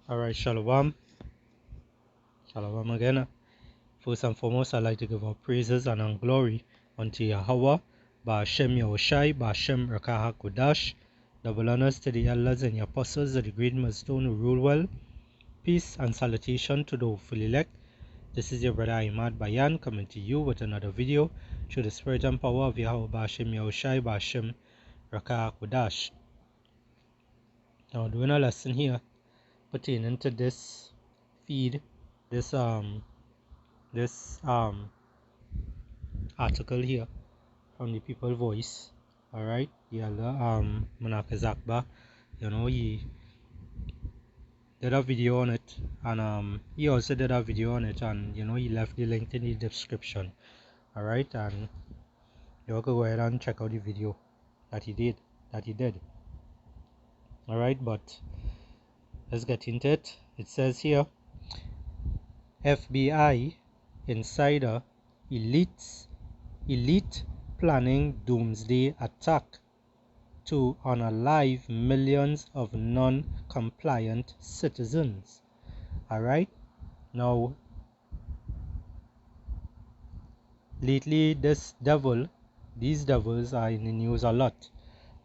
Alright, Shalom. Shalom again. First and foremost, I'd like to give our praises and glory unto Yahweh, Ba'ashem Yahushai, Ba'ashem Rakaha Kodash. Double honors to the elders and the apostles of the great milestone who rule well. Peace and salutation to the hopeful elect. This is your brother Ahmad Bayan coming to you with another video through the spirit and power of Yahweh, Ba'ashem Yahushai, Ba'ashem Rakaha Kodash. Now, doing a lesson here pertaining to this feed, this article here from the People Voice. Alright, the elder Manaka Zakba, he did a video on it, and he also did a video on it, and he left the link in the description. Alright, and you can go ahead and check out the video that he did. Alright, but let's get into it. It says here, F.B.Î insider elite planning doomsday attack to unalive millions of non-compliant citizens. Alright, now lately these devils are in the news a lot.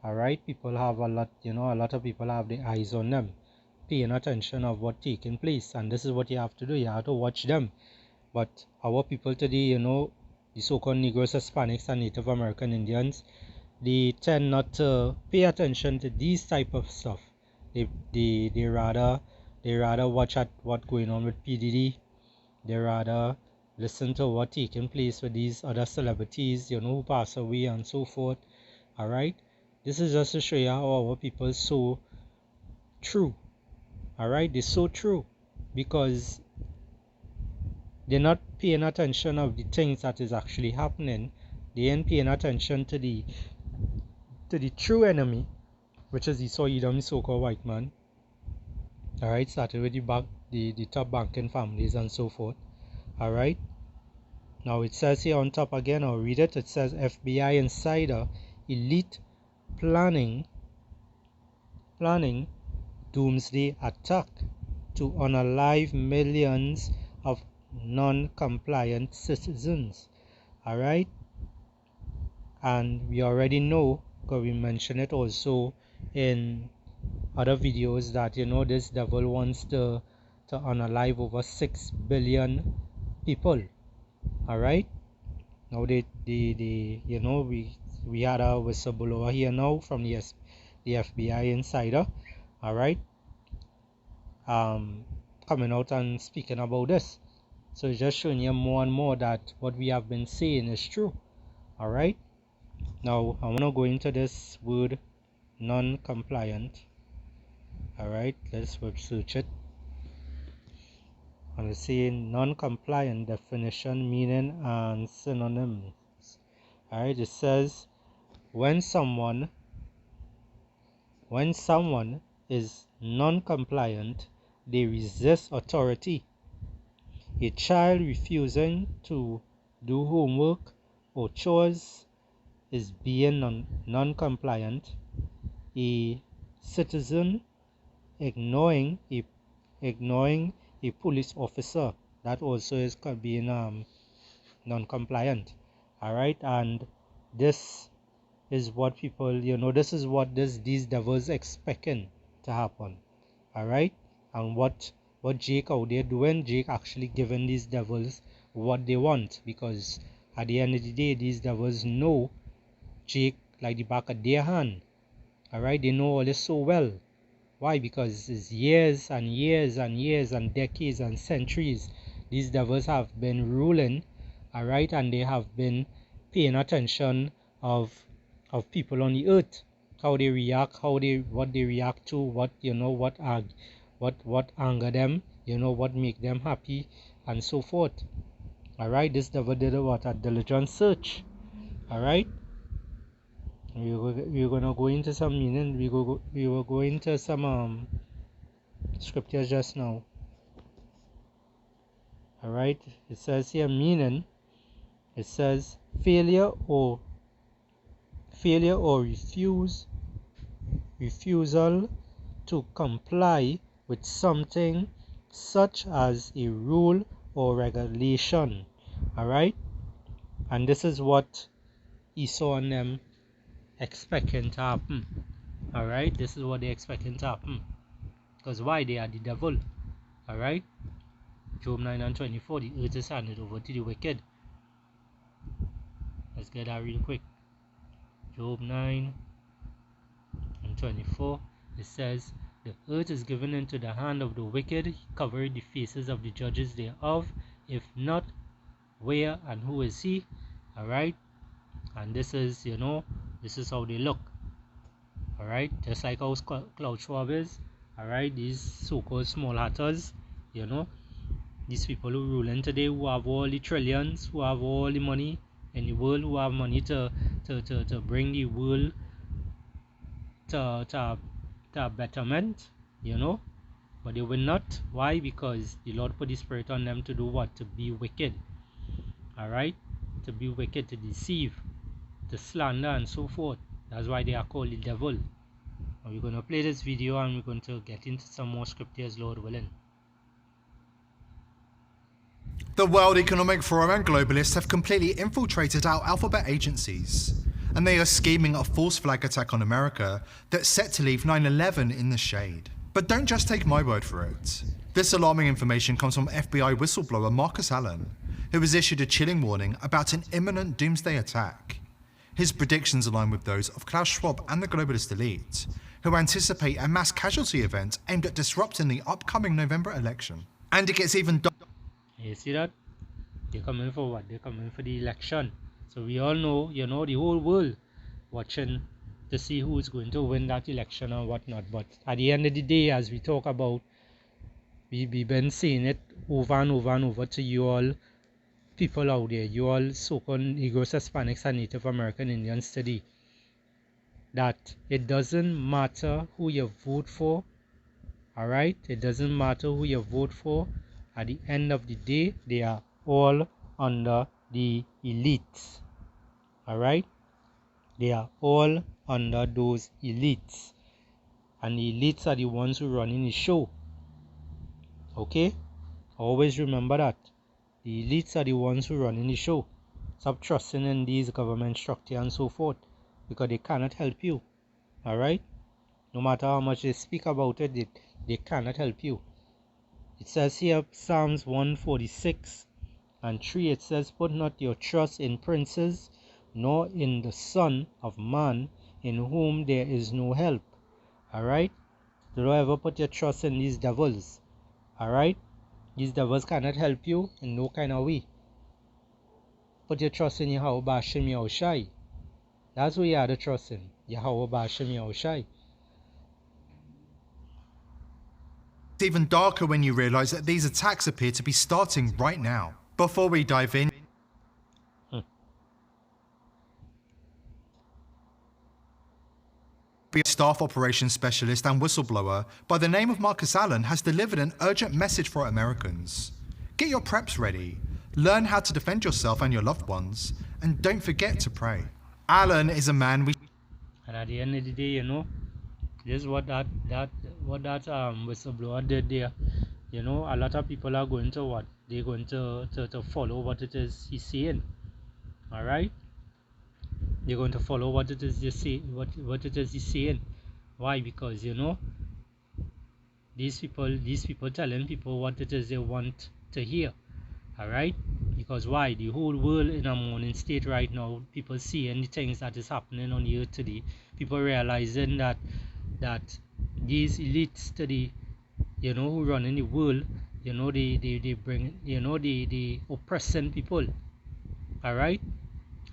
Alright, people have a lot of people have their eyes on them, paying attention of what's taking place, and this is what you have to do. You have to watch them. But our people today, the so-called Negroes, Hispanics, and Native American Indians, they tend not to pay attention to these type of stuff. They rather watch at what going on with PDD. They rather listen to what taking place with these other celebrities, who pass away and so forth. Alright, this is just to show you how our people so true. Alright, they're so true because they're not paying attention of the things that is actually happening. They ain't paying attention to the true enemy, which is the so-called white man. Alright, started with the top banking families and so forth. Alright, now it says here on top again, I'll read it. It says F.B.Î insider elite planning doomsday attack to unalive millions of non-compliant citizens. Alright, and we already know, because we mentioned it also in other videos, that this devil wants to unalive over 6 billion people. Alright, now we had a whistleblower here now from the F.B.Î insider. Alright, coming out and speaking about this. So it's just showing you more and more that what we have been saying is true. Alright, now I want to go into this word non-compliant. Alright, let's web search it. And it's saying non-compliant definition, meaning, and synonyms. Alright, it says when someone is non-compliant, they resist authority. A child refusing to do homework or chores is being non-compliant. A citizen ignoring a police officer, that also is being non-compliant. Alright, and this is what people, this is what these devils expecting to happen. Alright, and what Jake out there doing, Jake actually giving these devils what they want, because at the end of the day, these devils know Jake like the back of their hand. Alright, they know all this so well. Why? Because it's years and years and years and decades and centuries these devils have been ruling. Alright, and they have been paying attention of people on the earth, how they react, what they react to, what anger them, what make them happy, and so forth. Alright, this devil did a diligent search. Alright, we're gonna go into some meaning. We will go into some scriptures just now. Alright, it says here meaning. It says failure or refusal to comply with something such as a rule or regulation. Alright? And this is what Esau and them expecting to happen. Alright? This is what they're expecting to happen. Because why? They are the devil. Alright? Job 9 and 24, the earth is handed over to the wicked. Let's get that real quick. Job 9 and 24, it says, the earth is given into the hand of the wicked, he covered the faces of the judges thereof. If not, where and who is he? Alright? And this is, this is how they look. Alright? Just like how Klaus Schwab is. Alright? These so-called small hatters, these people who ruling today, who have all the trillions, who have all the money in the world, who have money to bring the world to betterment, but they will not. Why? Because the Lord put the spirit on them to do what? To be wicked. Alright? To be wicked, to deceive, to slander and so forth. That's why they are called the devil. And we're going to play this video and we're going to get into some more scriptures, Lord willing. The World Economic Forum and globalists have completely infiltrated our alphabet agencies, and they are scheming a false flag attack on America that's set to leave 9/11 in the shade. But don't just take my word for it. This alarming information comes from FBI whistleblower Marcus Allen, who has issued a chilling warning about an imminent doomsday attack. His predictions align with those of Klaus Schwab and the globalist elite, who anticipate a mass casualty event aimed at disrupting the upcoming November election. And it gets even You see that? They're coming for what? They're coming for the election. So we all know, the whole world watching to see who is going to win that election and whatnot. But at the end of the day, as we talk about, we've been saying it over and over and over to you all people out there, you all so-called Negroes, Hispanics and Native American Indians today, that it doesn't matter who you vote for. Alright? It doesn't matter who you vote for. At the end of the day, they are all under the elites. Alright? They are all under those elites. And the elites are the ones who run in the show. Okay? Always remember that. The elites are the ones who run in the show. Stop trusting in these government structure and so forth, because they cannot help you. Alright? No matter how much they speak about it, they cannot help you. It says here, Psalms 146 and 3, it says, put not your trust in princes, nor in the Son of Man, in whom there is no help. Alright? Don't ever put your trust in these devils. Alright? These devils cannot help you in no kind of way. Put your trust in Yahweh B'Shem Yahushai. That's who you have to trust in. Yahweh B'Shem Yahushai. It's even darker when you realize that these attacks appear to be starting right now. Before we dive in, Staff Operations Specialist and whistleblower by the name of Marcus Allen has delivered an urgent message for Americans. Get your preps ready, learn how to defend yourself and your loved ones, and don't forget to pray. Allen is a man we... And at the end of the day, this is what that whistleblower did there. A lot of people are going to what? They're going to follow what it is he's saying. Alright? They're going to follow what it is what it is he's saying. Why? Because these people telling people what it is they want to hear. Alright? Because why? The whole world in a mourning state right now. People seeing the things that is happening on the earth today. People realizing that these elites today, who run in the world, they bring, they oppressing people. Alright?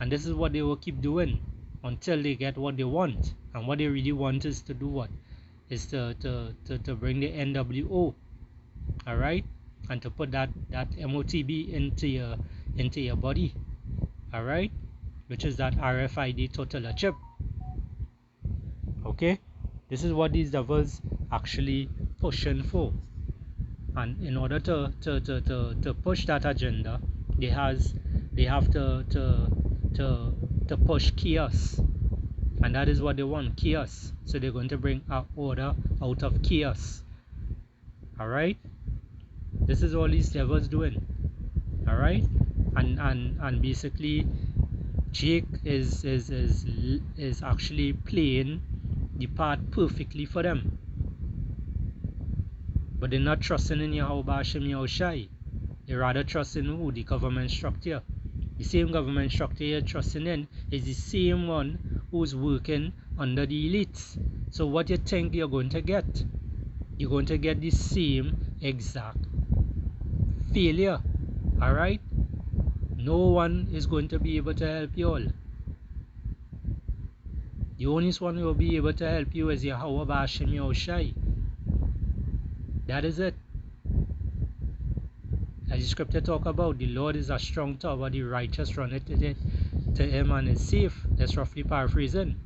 And this is what they will keep doing until they get what they want. And what they really want is to do what? Is to bring the NWO. Alright? And to put that MOTB into your body. Alright? Which is that RFID total chip. Okay? This is what these devils actually pushing for. And in order to push that agenda, they have to push chaos. And that is what they want, chaos. So they're going to bring order out of chaos. Alright? This is all these devils doing. Alright? And basically Jake is actually playing the part perfectly for them. But they're not trusting in Yahweh Hashem Yahushai. They rather trust in who? The government structure. The same government structure you're trusting in is the same one who's working under the elites. So what you think you're going to get? You're going to get the same exact failure. Alright? No one is going to be able to help you all. The only one who will be able to help you is Yahweh Hashem Yahushai. That is it. As the scripture talk about, the Lord is a strong tower, the righteous run it to him and is safe. That's roughly paraphrasing.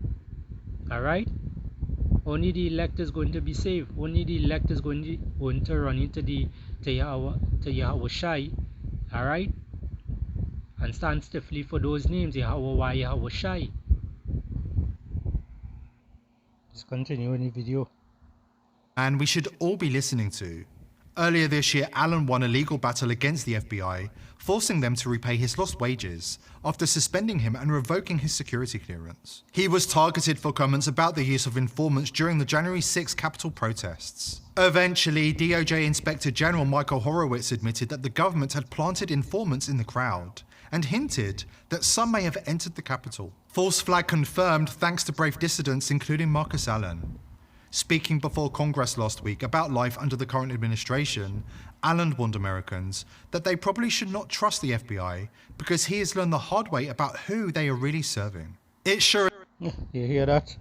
Alright? Only the elect is going to be saved. Only the elect is going to run into Yahweh Shai. Alright? And stand stiffly for those names, Yahweh Yahweh Shai. Let's continue in the video. And we should all be listening to. Earlier this year, Alan won a legal battle against the FBI, forcing them to repay his lost wages after suspending him and revoking his security clearance. He was targeted for comments about the use of informants during the January 6 Capitol protests. Eventually, DOJ Inspector General Michael Horowitz admitted that the government had planted informants in the crowd and hinted that some may have entered the Capitol. False flag confirmed thanks to brave dissidents including Marcus Allen. Speaking before Congress last week about life under the current administration, Allen warned Americans that they probably should not trust the FBI because he has learned the hard way about who they are really serving. It sure You hear that?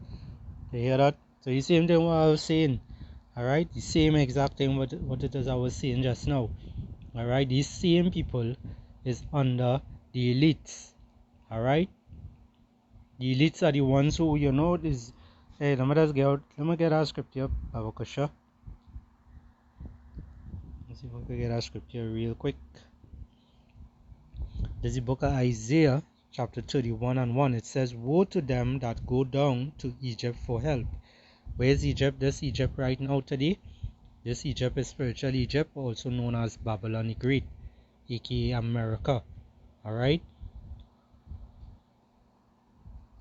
You hear that? So the same thing what I was saying. Alright? The same exact thing what it is I was saying just now. Alright? These same people is under the elites. Alright? The elites are the ones who, you know, is... Hey, let me get our scripture, Avokasha. Let's see if we can get our scripture real quick. This is the book of Isaiah, chapter 31 and 1. It says, "Woe to them that go down to Egypt for help." Where is Egypt? This Egypt right now today. This Egypt is spiritual Egypt, also known as Babylon the Great, aka America. Alright?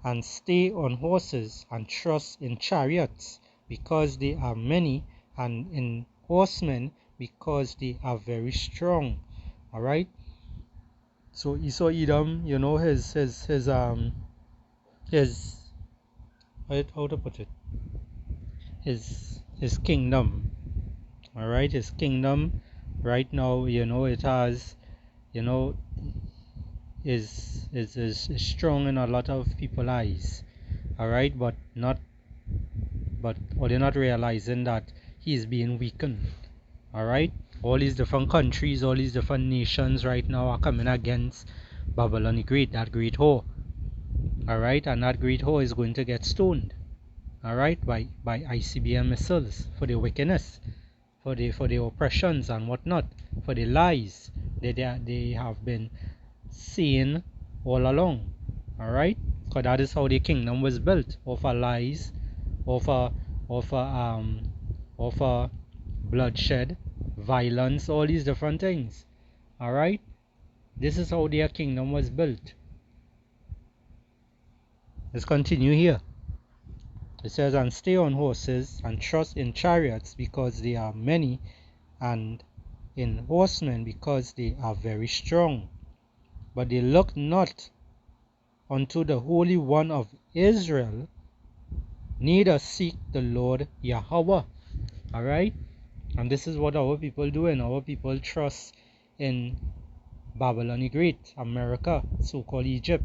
And stay on horses and trust in chariots because they are many, and in horsemen because they are very strong. Alright? So Esau Edom, you know, his how to put it? His kingdom. Alright, his kingdom right now, you know, it has, you know, is strong in a lot of people's eyes. Alright, but they're not realizing that he is being weakened. Alright, all these different countries, all these different nations right now are coming against Babylon the Great, that great whore. Alright, and that great whore is going to get stoned. Alright, by ICBM missiles for the wickedness, for the oppressions and whatnot, for the lies that they have been saying all along. Alright, because that is how the kingdom was built, off of lies, off of bloodshed, violence, all these different things. Alright, this is how their kingdom was built. Let's continue here. It says, "And stay on horses and trust in chariots because they are many, and in horsemen because they are very strong. But they look not unto the Holy One of Israel, neither seek the Lord Yahweh." Alright? And this is what our people do, and our people trust in Babylon the Great, America, so-called Egypt.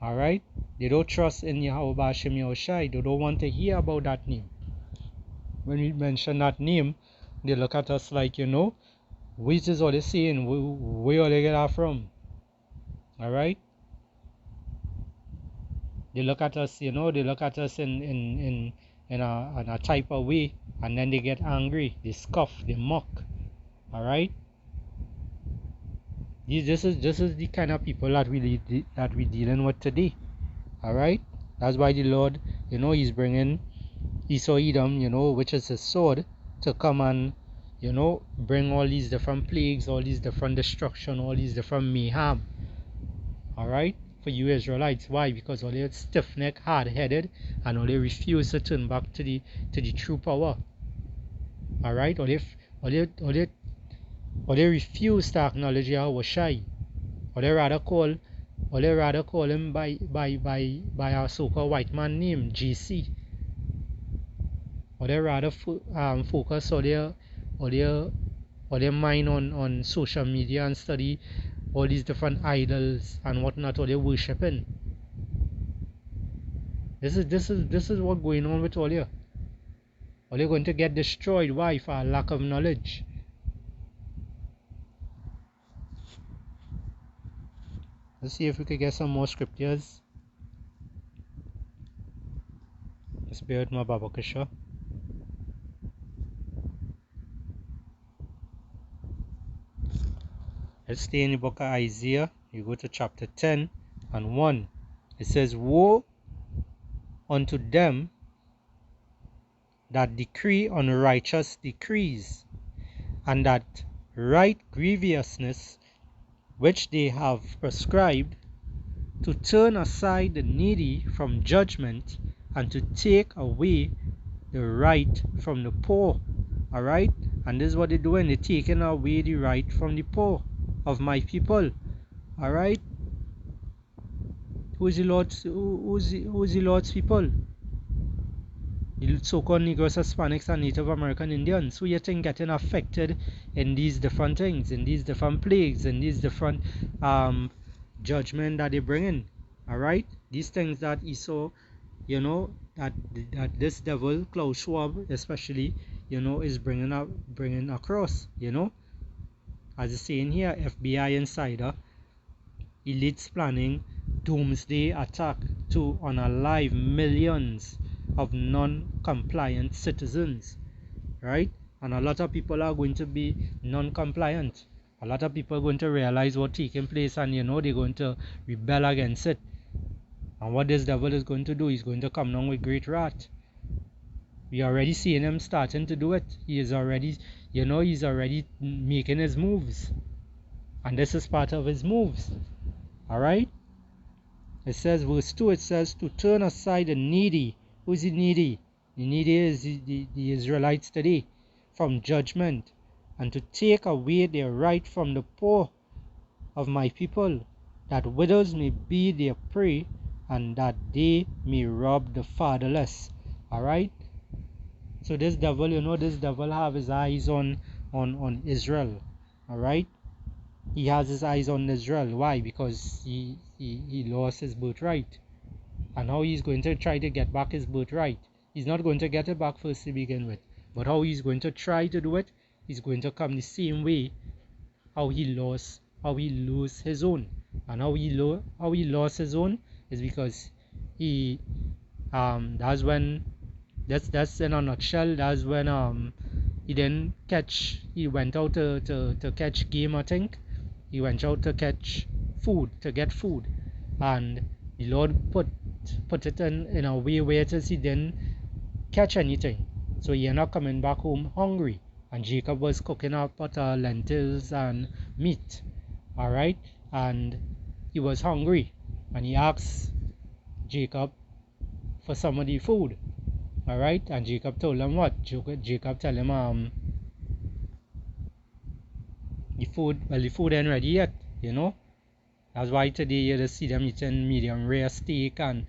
Alright? They don't trust in Yahweh Hashem Yahushai. They don't want to hear about that name. When we mention that name, they look at us like, you know, which is all they saying, where all they get that from? Alright? They look at us, you know, they look at us in a type of way, and then they get angry, they scoff, they mock. Alright? This is the kind of people that we're dealing with today. Alright? That's why the Lord, you know, he's bringing Esau Edom, you know, which is his sword, to come and, you know, bring all these different plagues, all these different destruction, all these different mayhem. Alright? For you Israelites. Why? Because all they stiff-necked, hard-headed, and all they refuse to turn back to the true power. Alright? Or they refuse to acknowledge Yahweh Shai. Or they rather call him by our so-called white man name, GC. Or they rather focus or their mind on social media and study all these different idols and whatnot, or they're worshipping. This is what going on with all you. Or they're going to get destroyed. Why? For lack of knowledge. Let's see if we could get some more scriptures. Let's bear with my Babakasha. Let's stay in the book of Isaiah. You go to chapter 10 and 1. It says, woe unto them that decree unrighteous decrees, and that right grievousness which they have prescribed, to turn aside the needy from judgment, and to take away the right from the poor. Alright? And this is what they're doing. They're taking away the right from the poor of my people. Alright? Who is the Lord's people? The so-called Negroes, Hispanics, and Native American Indians. Who you think getting affected in these different things, in these different plagues, in these different judgment that they bring in? Alright? These things that Esau, you know, that this devil, Klaus Schwab especially, you know, is bringing across, you know. As it's saying here, FBI insider, elites planning doomsday attack to unalive millions of non-compliant citizens, right? And a lot of people are going to be non-compliant. A lot of people are going to realize what's taking place, and you know, they're going to rebel against it. And what this devil is going to do, he's going to come down with great wrath. We already seeing him starting to do it. He is already, you know, he's already making his moves. And this is part of his moves. Alright? It says, verse 2, it says, to turn aside the needy. Who's the needy? The needy is the Israelites today, from judgment, and to take away their right from the poor of my people, that widows may be their prey, and that they may rob the fatherless. Alright? So this devil, you know, this devil have his eyes on Israel. Alright? He has his eyes on Israel. Why? Because he lost his birthright. And how he's going to try to get back his birthright. He's not going to get it back first to begin with. But how he's going to try to do it, he's going to come the same way how he lose his own. And how he lost his own is because he that's when that's in a nutshell. That's when he went out to catch game, I think. He went out to get food, and the Lord put it in a way where it is he didn't catch anything, so he ended up coming back home hungry. And Jacob was cooking up lentils and meat, all right, and he was hungry, and he asked Jacob for some of the food. All right, and Jacob told him what? Jacob tell him the food ain't ready yet, you know. That's why today you just see them eating medium rare steak and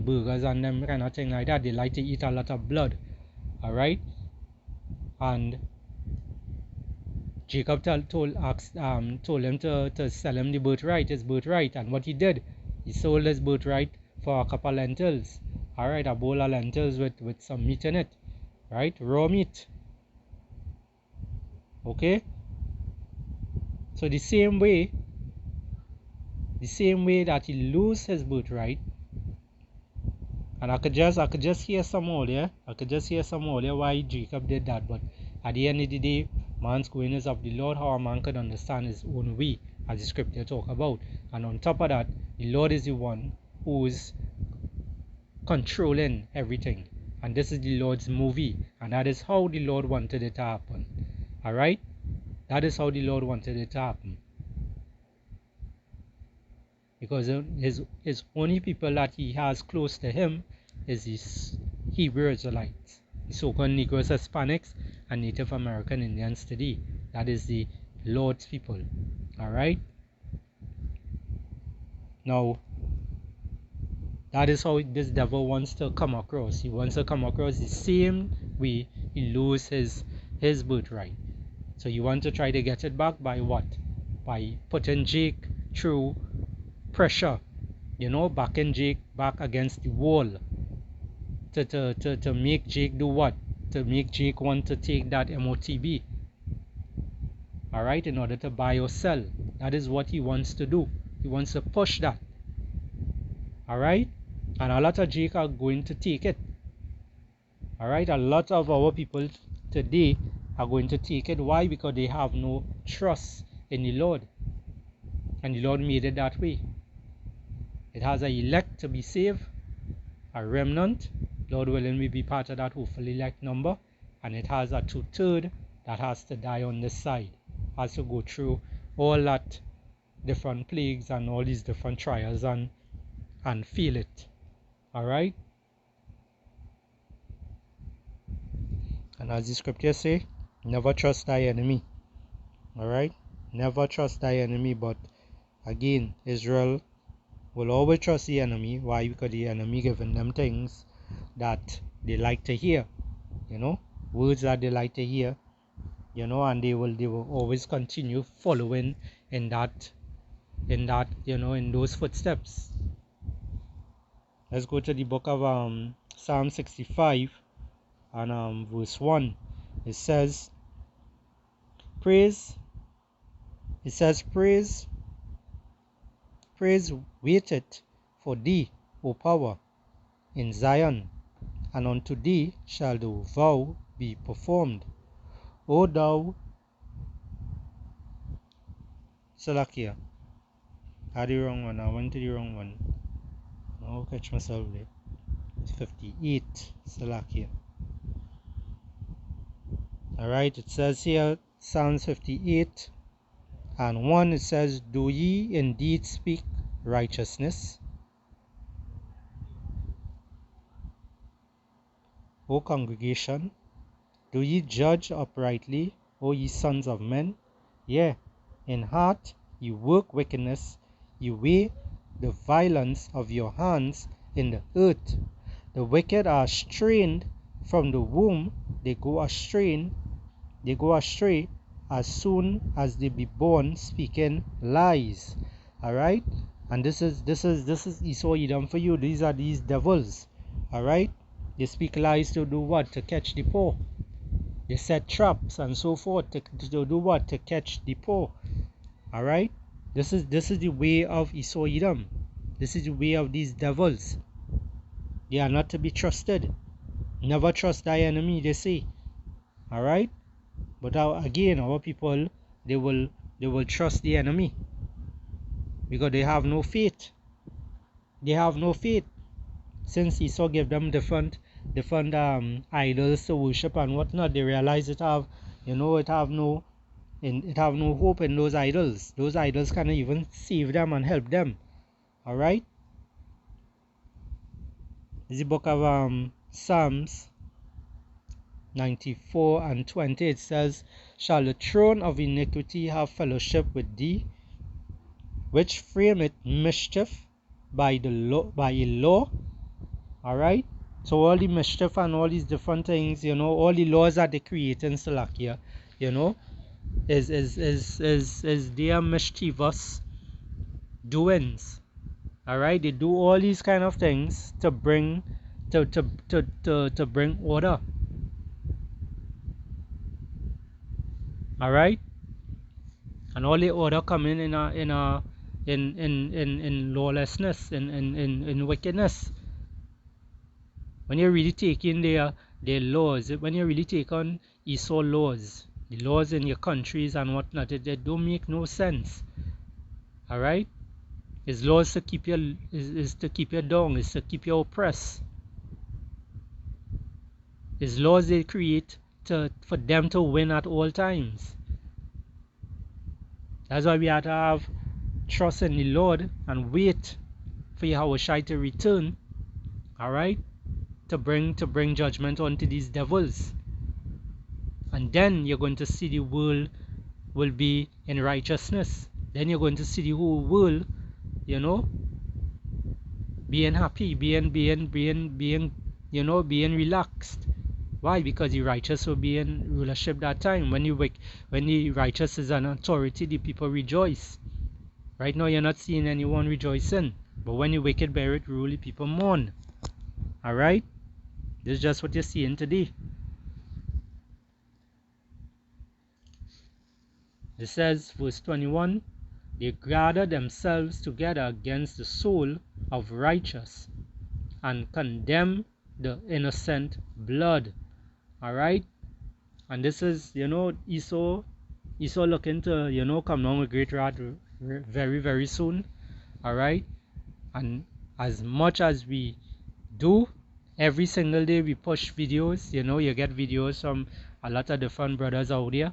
burgers and them kind of thing like that. They like to eat a lot of blood. All right, and Jacob told him to sell him his birthright, and what he did, he sold his birthright for a couple of lentils. All right, a bowl of lentils with some meat in it, right? Raw meat. Okay. So the same way that he lose his birthright, and I could just hear some more there. Why Jacob did that. But at the end of the day, man's going is of the Lord. How a man could understand his own way, as the scripture talk about. And on top of that, the Lord is the one who is controlling everything, and this is the Lord's movie, and that is how the Lord wanted it to happen. Alright? That is how the Lord wanted it to happen. Because his only people that he has close to him is his Hebrew Israelites, the so-called Negroes, Hispanics, and Native American Indians today. That is the Lord's people. Alright? Now, that is how this devil wants to come across. He wants to come across the same way he loses his birthright. So you want to try to get it back by what? By putting Jake through pressure, backing Jake back against the wall to make Jake do what? To make Jake want to take that MOTB, alright, in order to buy or sell. That is what he wants to do. He wants to push that, alright, and a lot of Jake are going to take it, alright. A lot of our people today are going to take it. Why? Because they have no trust in the Lord, and the Lord made it that way. It has an elect to be saved, a remnant, Lord willing, we be part of that hopefully elect number, and it has a 2/3 that has to die on this side, has to go through all that different plagues and all these different trials and feel it. Alright? And as the scriptures say, never trust thy enemy. Alright? Never trust thy enemy. But again, Israel will always trust the enemy. Why? Because the enemy giving them things that they like to hear, words that they like to hear, and they will always continue following in those footsteps. Let's go to the book of Psalm 65 and verse 1. It says, praise waiteth for thee, O power, in Zion, and unto thee shall the vow be performed. O thou, Salakia, I had the wrong one, I went to the wrong one. I'll catch myself there. It's 58, Salakia. Alright, it says here, Psalms 58 and 1, it says, do ye indeed speak righteousness, O congregation? Do ye judge uprightly, O ye sons of men? Yea, in heart ye work wickedness, ye weigh the violence of your hands in the earth. The wicked are strained from the womb, they go astray as soon as they be born, speaking lies. Alright? And this is Esau Edom for you. These are these devils. Alright? They speak lies to do what? To catch the poor. They set traps and so forth to do what? To catch the poor. Alright? This is the way of Esau Edom. This is the way of these devils. They are not to be trusted. Never trust thy enemy, they say. Alright? But again, our people, they will trust the enemy because they have no faith. They have no faith. Since Esau gave them different idols to worship and whatnot, they realize it have no hope in those idols. Those idols cannot even save them and help them. Alright? This is the book of Psalms 94 and 20. It says, shall the throne of iniquity have fellowship with thee, which frameth mischief by a law? Alright? So all the mischief and all these different things, all the laws that they create in Slovakia, is their mischievous doings. Alright? They do all these kind of things to bring bring order. Alright? And all the order coming in lawlessness, in wickedness. When you really take in their laws, when you really take on Esau laws, the laws in your countries and whatnot, they don't make no sense. Alright? His laws to keep you is to keep you down, is to keep you oppressed. His laws they create for them to win at all times. That's why we have to have trust in the Lord and wait for Yahweh to return, all right, to bring judgment onto these devils. And then you're going to see the world will be in righteousness. Then you're going to see the whole world, you know, being happy, being relaxed. Why? Because the righteous will be in rulership that time. When the righteous is an authority, the people rejoice. Right now you're not seeing anyone rejoicing, but when the wicked bear it rule, the people mourn. Alright? This is just what you're seeing today. It says, verse 21, they gather themselves together against the soul of righteous and condemn the innocent blood. Alright? And this is, Esau looking to, come down with great wrath very, very soon. Alright? And as much as we do, every single day we push videos, you get videos from a lot of different brothers out there.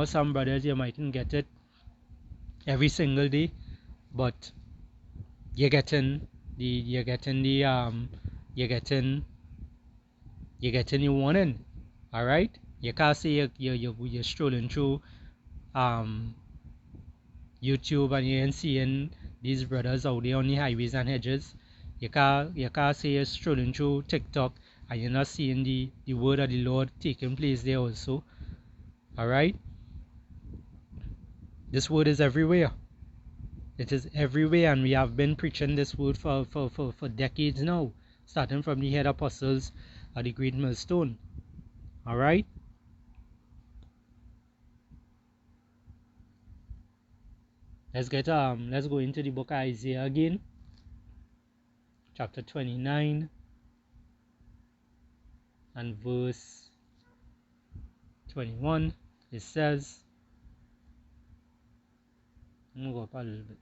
Some brothers you mightn't get it every single day, but you're getting the warning. All right, you can't say you're strolling through YouTube and you're seeing these brothers out there on the highways and hedges. You can't say you're strolling through TikTok and you're not seeing the word of the Lord taking place there also. All right. This word is everywhere. It is everywhere, and we have been preaching this word for decades now, starting from the head apostles of the Great Millstone. Alright? Let's go into the book of Isaiah again. Chapter 29 and verse 21. It says, I'm going to go up a little bit.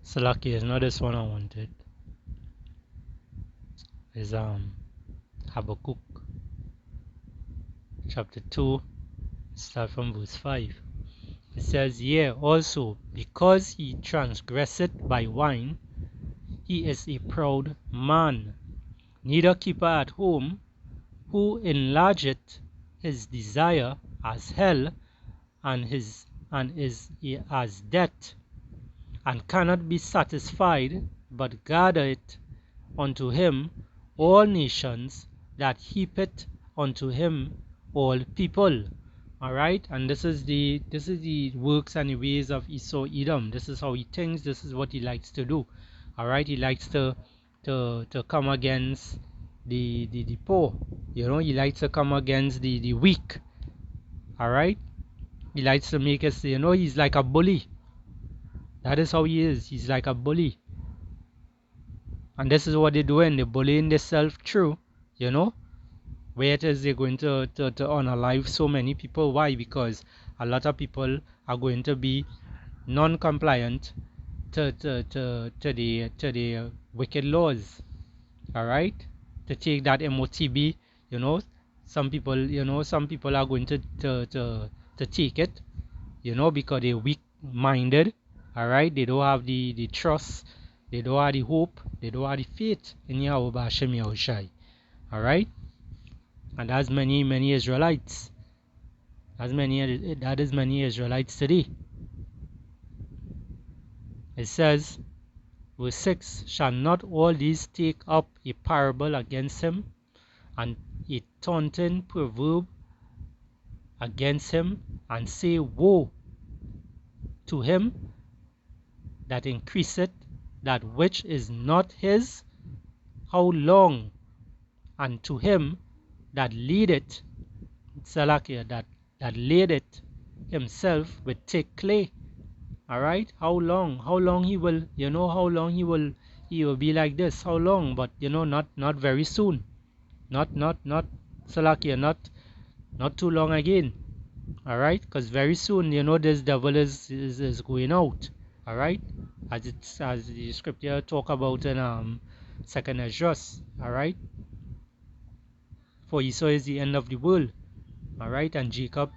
Salaki is not this one I wanted. It's Habakkuk chapter 2, start from verse 5. It says, yea, also, because he transgresseth by wine, he is a proud man, neither keeper at home, who enlargeth his desire as hell, and is as death, and cannot be satisfied, but gathereth unto him all nations, that heapeth unto him all people. Alright, and this is the works and the ways of Esau Edom. This is how he thinks, this is what he likes to do. Alright, he likes to come against the poor. He likes to come against the weak. Alright, he likes to make us, he's like a bully. That is how he is. He's like a bully. And this is what they're doing. They're bullying themselves through, where it is they're going to unalive so many people. Why? Because a lot of people are going to be non-compliant to the wicked laws. Alright? To take that MOTB, some people are going to take it, because they're weak-minded. Alright, they don't have the trust, they don't have the hope, they don't have the faith in Yahweh B'Hashem Yahushai. Alright, and that's many Israelites. That is many Israelites today. It says, verse 6, shall not all these take up a parable against him, and a taunting proverb against him, and say, woe to him that increaseth that which is not his, how long? And to him that leadeth, Salakia, that ladeth himself with thick clay. Alright, how long he will, how long he will be like this, how long? But not very soon, not Salakia, not too long again. Alright, because very soon, this devil is going out. Alright? As the scripture talk about in second Esdras. Alright? For Esau is the end of the world. Alright, and Jacob,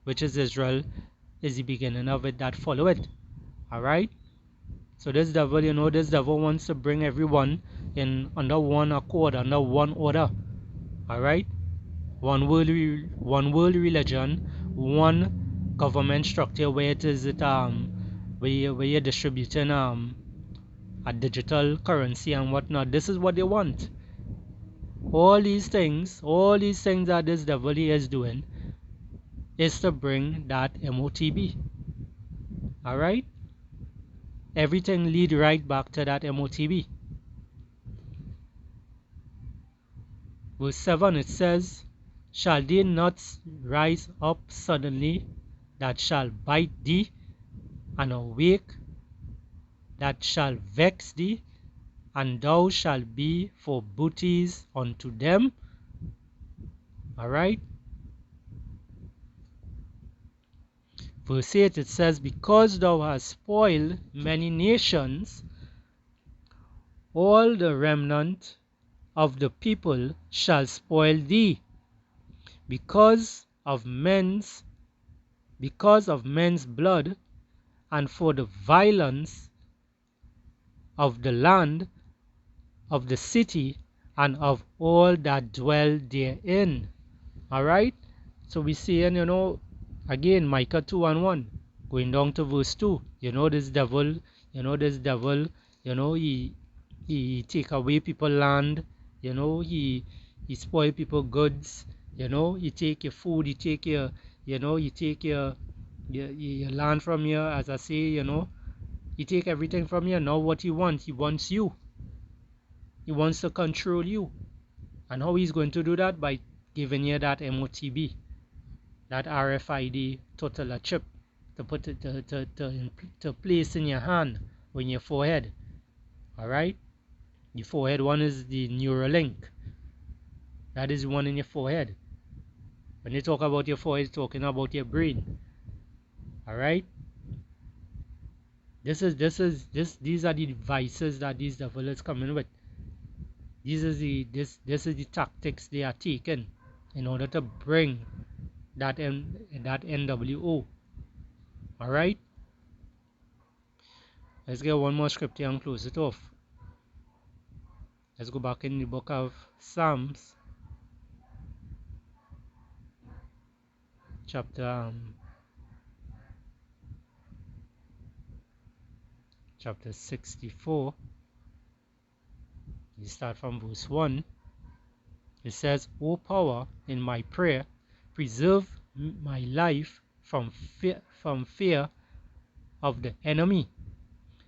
which is Israel, is the beginning of it that follow it. Alright? So this devil, this devil wants to bring everyone in under one accord, under one order. Alright? One world religion, one government structure where it is where you're distributing a digital currency and whatnot. This is what they want. All these things that this devil is doing is to bring that MOTB. Alright? Everything lead right back to that MOTB. Verse 7, it says, shall they not rise up suddenly that shall bite thee, and awake that shall vex thee, and thou shalt be for booties unto them? Alright? Verse 8, it says, because thou hast spoiled many nations, all the remnant of the people shall spoil thee, because of men's blood, and for the violence of the land, of the city, and of all that dwell therein. Alright? So we see, again, Micah 2:1, going down to verse 2. This devil, he take away people land, he spoil people goods, he take your food, he take your, he take your land from you, as I say, he take everything from you. Now what he wants you. He wants to control you. And how he's going to do that? By giving you that MOTB, that RFID total chip, to put it to place in your hand, or in your forehead. Alright? The forehead one is the Neuralink. That is one in your forehead. When they talk about your forehead, talking about your brain. Alright? These are the devices that these devil is coming with. This is the tactics they are taking in order to bring that NWO. Alright? Let's get one more scripture and close it off. Let's go back in the book of Psalms, chapter 64. You start from verse 1. It says, O power, in my prayer, preserve my life from fear of the enemy.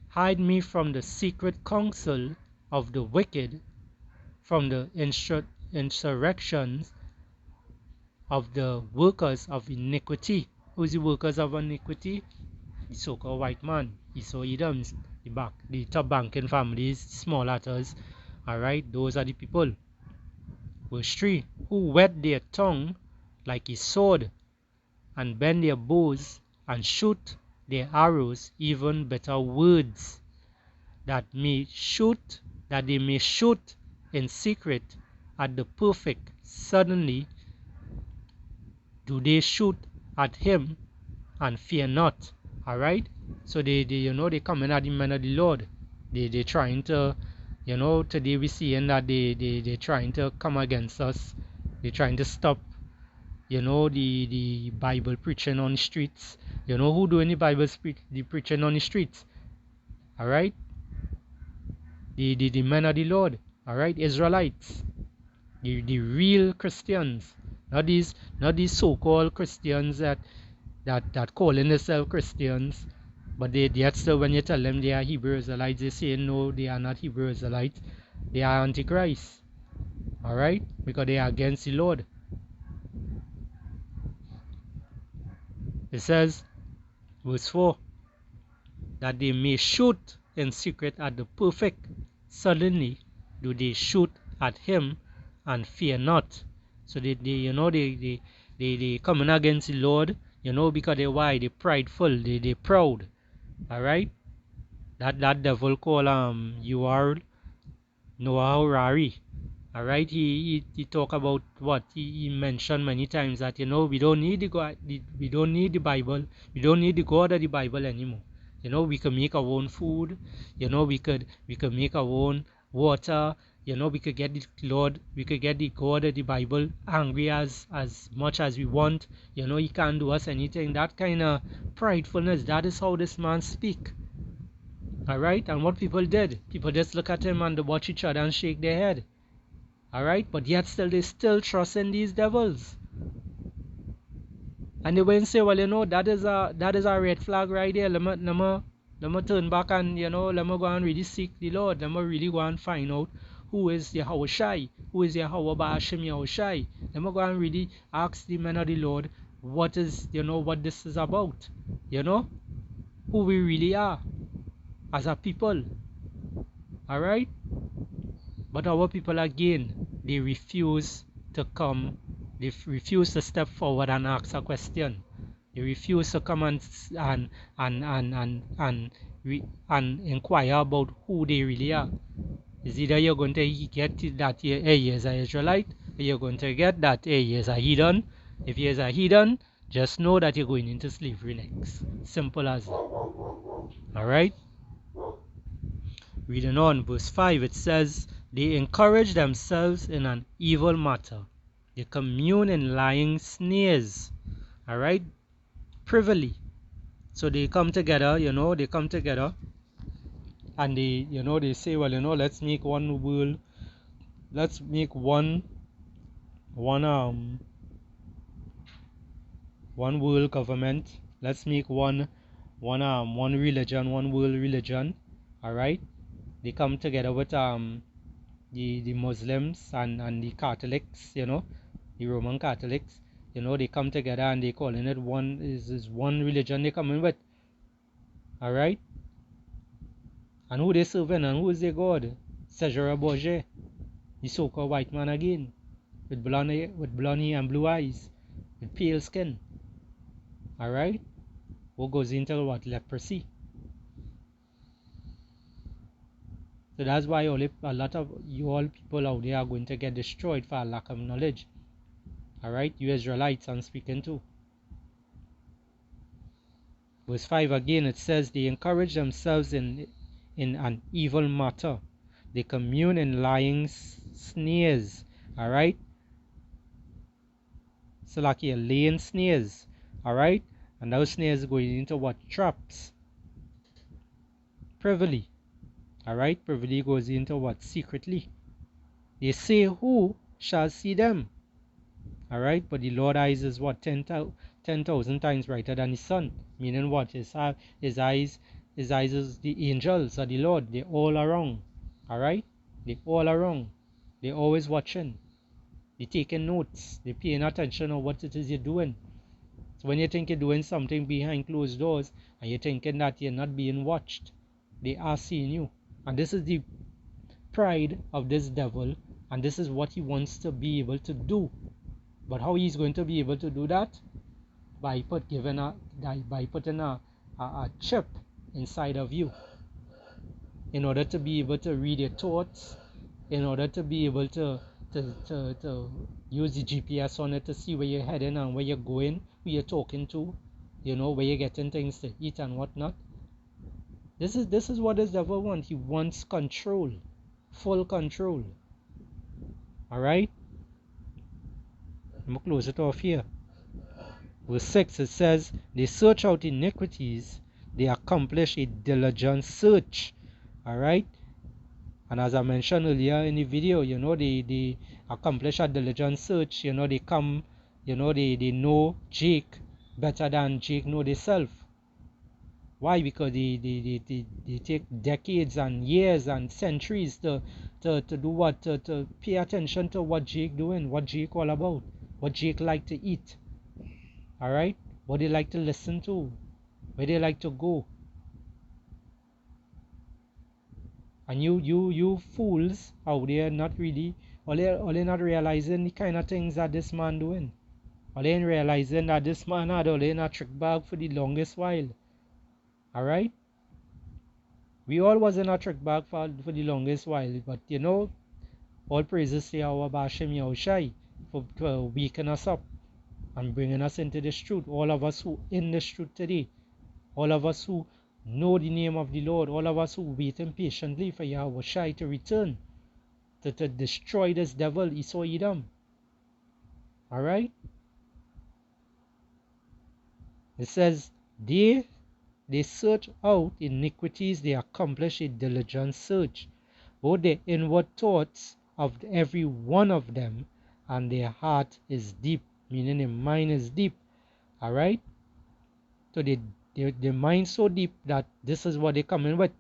Hide me from the secret counsel of the wicked, from the insurrections of the workers of iniquity. Who is the workers of iniquity? The so-called white man, Esau Edoms, the top banking families, small letters. Alright, those are the people. Verse 3, who whet their tongue like a sword, and bend their bows, and shoot their arrows, even better words, that they may shoot in secret at the perfect. Suddenly do they shoot at him, and fear not. Alright? So they coming at the men of the Lord. They trying to, today we seeing that they trying to come against us. They trying to stop, the Bible preaching on the streets. Who doing the Bible preaching on the streets? Alright? The men of the Lord. Alright? Israelites. The real Christians. Not these so-called Christians that calling themselves Christians, but yet still when you tell them they are Hebrew Israelites, they say no, they are not Hebrew Israelites. They are Antichrist. Alright? Because they are against the Lord. It says, verse 4, that they may shoot in secret at the perfect. Suddenly do they shoot at him, and fear not. So they coming against the Lord, because they're prideful, they proud. Alright? That devil called Noah Harari. All right, he talk about what he mentioned many times that we don't need the God, we don't need the Bible, we don't need the God of the Bible anymore. We can make our own food. We could make our own water. We could get the Lord, we could get the God of the Bible angry as much as we want. He can't do us anything. That kind of pridefulness. That is how this man speak. All right, and what people did, people just look at him and watch each other and shake their head. All right, but yet still they still trust in these devils, and they went and say, well, that is a red flag right there. Let me turn back and let me go and really seek the Lord. Let me really go and find out who is Yahweh Shai, who is Yahweh Ba'ashem Yahweh Shai. Let me go and really ask the men of the Lord what is what this is about. Who we really are as a people. All right. But our people, again, they refuse to come, they refuse to step forward and ask a question. They refuse to come and inquire about who they really are. It's either you're going to get that he is an Israelite, or you're going to get that he is a heathen. If he is a heathen, just know that you're going into slavery next. Simple as that. Alright? Reading on, verse 5, it says, they encourage themselves in an evil matter. They commune in lying snares. Alright? Privily. So they come together, they come together and they say, well, let's make one world, let's make one world government. Let's make one religion, one world religion. Alright? They come together with the Muslims and the Catholics, the Roman Catholics, they come together and they calling it one religion they coming with. Alright? And who they serving and who is their God? Cesare Borgia, the so-called white man again, with blonde hair and blue eyes, with pale skin. Alright? Who goes into what? Leprosy. So that's why a lot of you all people out there are going to get destroyed for a lack of knowledge. Alright, you Israelites I'm speaking to. Verse 5 again, it says, they encourage themselves in an evil matter. They commune in lying snares. Alright? So like you're laying snares. Alright? And those snares going into what? Traps. Privily. Alright? Privily goes into what? Secretly. They say, who shall see them? Alright? But the Lord's eyes is what? 10,000 times brighter than the sun. Meaning what? His eyes is the angels of the Lord. They're all around. Alright? They're all around. They're always watching. They're taking notes. They're paying attention on what it is you're doing. So when you think you're doing something behind closed doors and you're thinking that you're not being watched, they are seeing you. And this is the pride of this devil, and this is what he wants to be able to do. But how he's going to be able to do that? By putting a chip inside of you, in order to be able to read your thoughts, in order to be able to use the GPS on it to see where you're heading and where you're going, who you're talking to, where you're getting things to eat and whatnot. This is what this devil wants. He wants control, full control. Alright? I'm going to close it off here. Verse 6, it says, they search out iniquities, they accomplish a diligent search. Alright? And as I mentioned earlier in the video, they accomplish a diligent search. They come, they know Jake better than Jake know themselves. Why? Because they take decades and years and centuries to do what? To pay attention to what Jake doing, what Jake all about, what Jake like to eat. Alright? What they like to listen to, where they like to go. And you fools out there not really, all they not realizing the kind of things that this man doing. All they ain't realizing that this man had all in a trick bag for the longest while. Alright? We all was in a trick bag for the longest while, but you know, all praises to our Bashim Yahushai for waking us up and bringing us into this truth. All of us who in this truth today, all of us who know the name of the Lord, all of us who waiting patiently for Yahushai to return to destroy this devil, Esau Edom. Alright? It says, they search out iniquities, they accomplish a diligent search, both the inward thoughts of every one of them, and their heart is deep, meaning their mind is deep. Alright? So their mind so deep that this is what they come in with.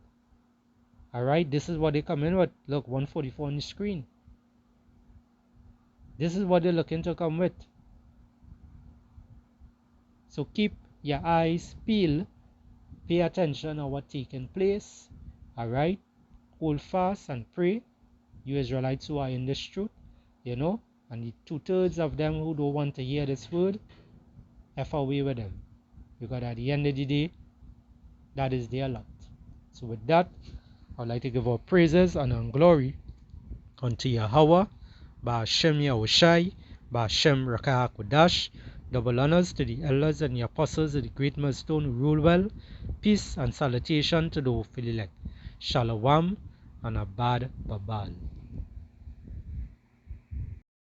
Alright, this is what they come in with. Look, 144 on the screen. This is what they're looking to come with. So keep your eyes peeled. Pay attention to what's taking place. Alright? Hold fast and pray. You Israelites who are in this truth, you know, and the 2/3 of them who don't want to hear this word, F away with them. Because at the end of the day, that is their lot. So with that, I'd like to give our praises and glory unto Yahweh, Ba'ashem Yahushai, Ba'ashem Rakah HaKodash. Double honors to the elders and the apostles of the great millstone who rule well. Peace and salutation to the hopeful elect. Shalom and Abad Babal.